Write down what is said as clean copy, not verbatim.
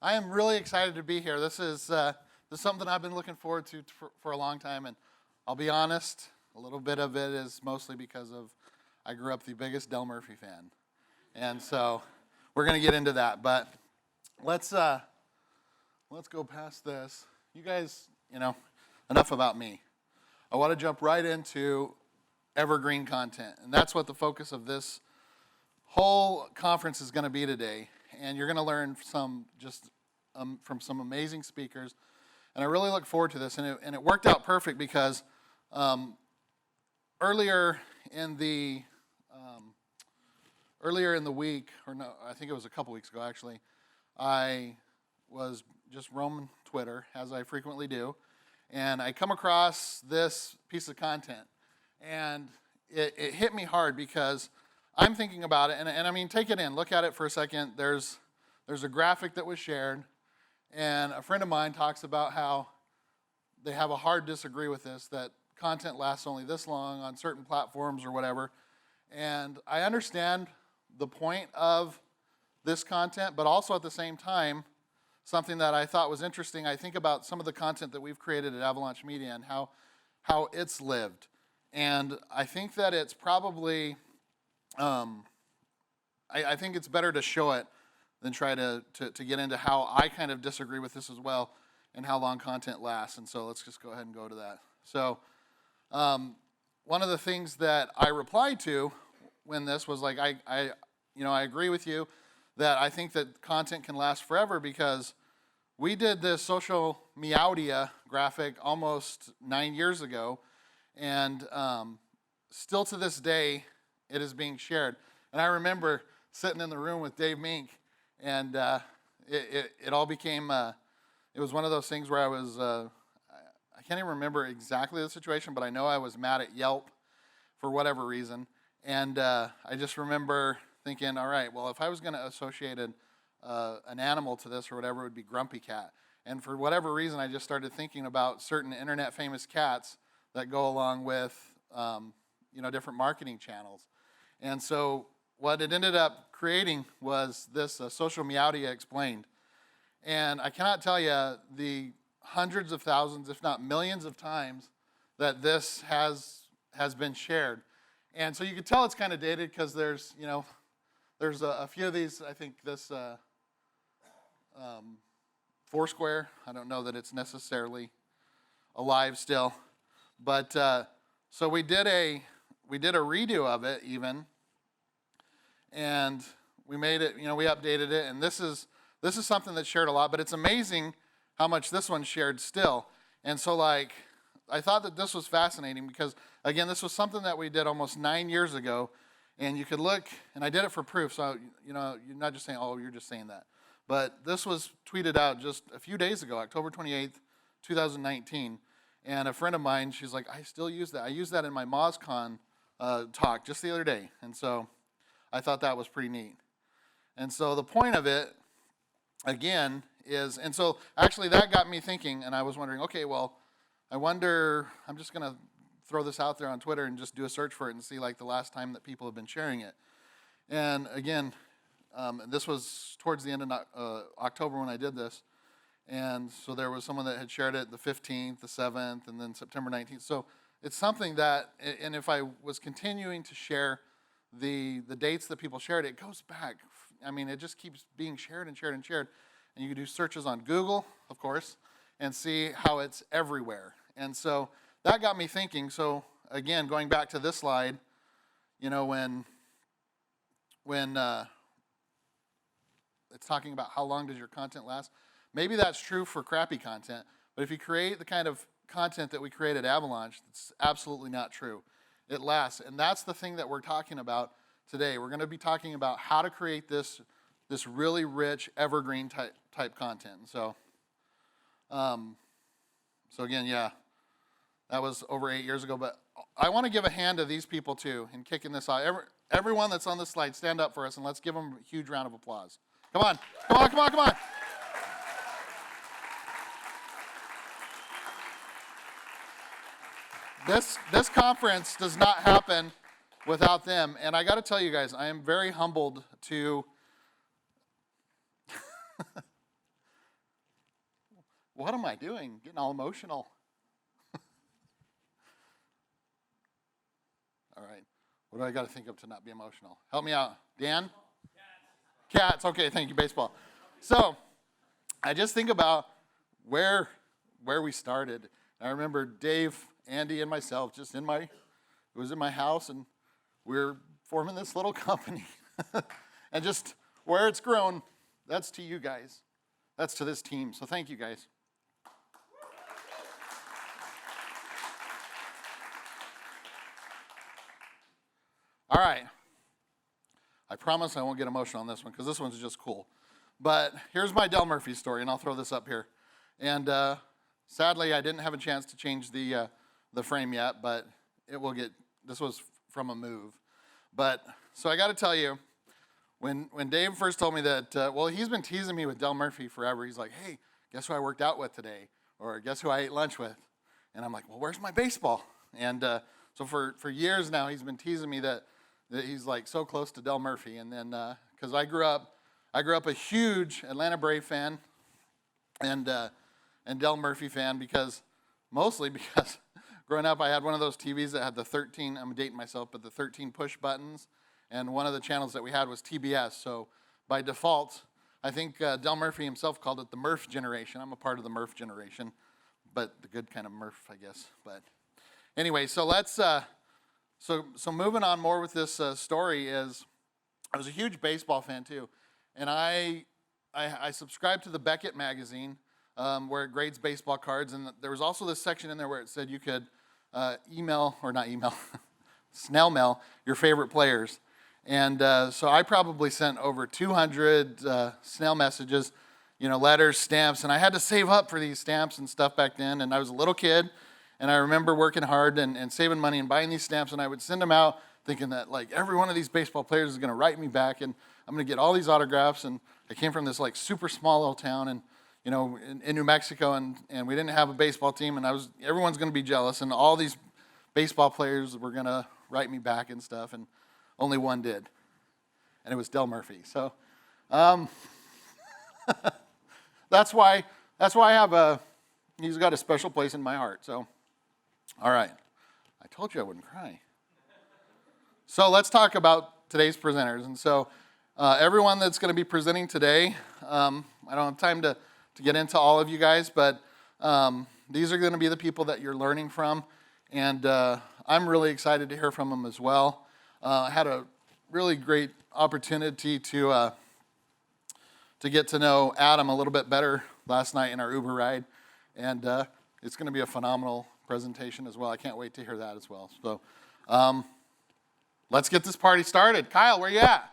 I am really excited to be here. This is something I've been looking forward to for a long time, and I'll be honest, a little bit of it is mostly because of I grew up the biggest Del Murphy fan, and so we're going to get into that. But let's go past this. You guys, enough about me. I want to jump right into Evergreen Content, and that's what the focus of this whole conference is going to be today. And you're going to learn from some amazing speakers, and I really look forward to this. And it worked out perfect because earlier in the week, or no, I think it was a couple weeks ago actually, I was just roaming Twitter, as I frequently do, and I come across this piece of content, and it hit me hard because I'm thinking about it, and I mean, take it in, look at it for a second. There's a graphic that was shared, and a friend of mine talks about how they have a hard disagree with this, that content lasts only this long on certain platforms or whatever. And I understand the point of this content, but also at the same time, something that I thought was interesting, I think about some of the content that we've created at Avalaunch Media and how it's lived. And I think that it's probably, I think it's better to show it than try to get into how I kind of disagree with this as well and how long content lasts. And so let's just go ahead and go to that. So one of the things that I replied to when this was like, I agree with you that I think that content can last forever because we did this social meowdia graphic almost 9 years ago, and still to this day, it is being shared. And I remember sitting in the room with Dave Mink, and it all became, it was one of those things where I was, I can't even remember exactly the situation, but I know I was mad at Yelp for whatever reason. And I just remember thinking, all right, well, if I was going to associate an animal to this or whatever, it would be Grumpy Cat. And for whatever reason, I just started thinking about certain internet famous cats that go along with, different marketing channels. And so what it ended up creating was this Social Meowdia Explained. And I cannot tell you the hundreds of thousands, if not millions of times that this has been shared. And so you can tell it's kind of dated because there's a few of these. I think this Foursquare, I don't know that it's necessarily alive still. But so we did a redo of it even, and we made it, we updated it, and this is something that's shared a lot, but it's amazing how much this one's shared still. And so I thought that this was fascinating because, again, this was something that we did almost 9 years ago, and you could look, and I did it for proof, so, you're not just saying, oh, you're just saying that. But this was tweeted out just a few days ago, October 28th, 2019, and a friend of mine, she's like, I still use that. I used that in my MozCon talk just the other day, and so I thought that was pretty neat. And so the point of it, again, is, and so actually that got me thinking, and I was wondering, okay, well, I wonder, I'm just going to throw this out there on Twitter and just do a search for it and see the last time that people have been sharing it. And again, this was towards the end of October when I did this. And so there was someone that had shared it the 15th, the 7th, and then September 19th. So it's something that, and if I was continuing to share the dates that people shared, it goes back. I mean, it just keeps being shared and shared and shared. And you can do searches on Google, of course, and see how it's everywhere. And so that got me thinking. So again, going back to this slide, when it's talking about how long does your content last, maybe that's true for crappy content, but if you create the kind of content that we create at Avalaunch, it's absolutely not true. It lasts, and that's the thing that we're talking about today. We're going to be talking about how to create this really rich evergreen type content. So again, yeah, that was over 8 years ago, but I want to give a hand to these people too in kicking this out. Everyone that's on this slide, stand up for us, and let's give them a huge round of applause. Come on, come on, come on, come on. This conference does not happen without them, and I got to tell you guys, I am very humbled to what am I doing? Getting all emotional. All right. What do I got to think of to not be emotional? Help me out. Dan? Cats. Okay, thank you, baseball. So I just think about where we started. I remember Dave, Andy, and myself just it was in my house, and we were forming this little company. And just where it's grown, that's to you guys. That's to this team. So thank you, guys. All right. I promise I won't get emotional on this one because this one's just cool. But here's my Del Murphy story, and I'll throw this up here. And sadly, I didn't have a chance to change the frame yet, but this was from a move. But, so I got to tell you, when Dave first told me that, he's been teasing me with Del Murphy forever. He's like, hey, guess who I worked out with today? Or guess who I ate lunch with? And I'm like, well, where's my baseball? And so for years now, he's been teasing me that he's like so close to Del Murphy. And then, because I grew up a huge Atlanta Brave fan and Del Murphy fan mostly because growing up I had one of those TVs that had the 13, I'm dating myself, but the 13 push buttons. And one of the channels that we had was TBS. So by default, I think Del Murphy himself called it the Murph generation. I'm a part of the Murph generation, but the good kind of Murph, I guess. But anyway, so let's, so moving on more with this story is, I was a huge baseball fan too. And I subscribed to the Beckett magazine where it grades baseball cards. And there was also this section in there where it said you could snail mail your favorite players. And so I probably sent over 200 snail messages, letters, stamps, and I had to save up for these stamps and stuff back then. And I was a little kid, and I remember working hard and saving money and buying these stamps, and I would send them out thinking that like every one of these baseball players is going to write me back, and I'm going to get all these autographs. And I came from this like super small little town, and in New Mexico, and we didn't have a baseball team, and everyone's going to be jealous, and all these baseball players were going to write me back and stuff, and only one did, and it was Del Murphy. So that's why he's got a special place in my heart. So, all right, I told you I wouldn't cry. So let's talk about today's presenters. And so everyone that's going to be presenting today, I don't have time to get into all of you guys, but these are going to be the people that you're learning from, and I'm really excited to hear from them as well. I had a really great opportunity to get to know Adam a little bit better last night in our Uber ride, and it's going to be a phenomenal presentation as well. I can't wait to hear that as well. So let's get this party started. Kyle, where you at?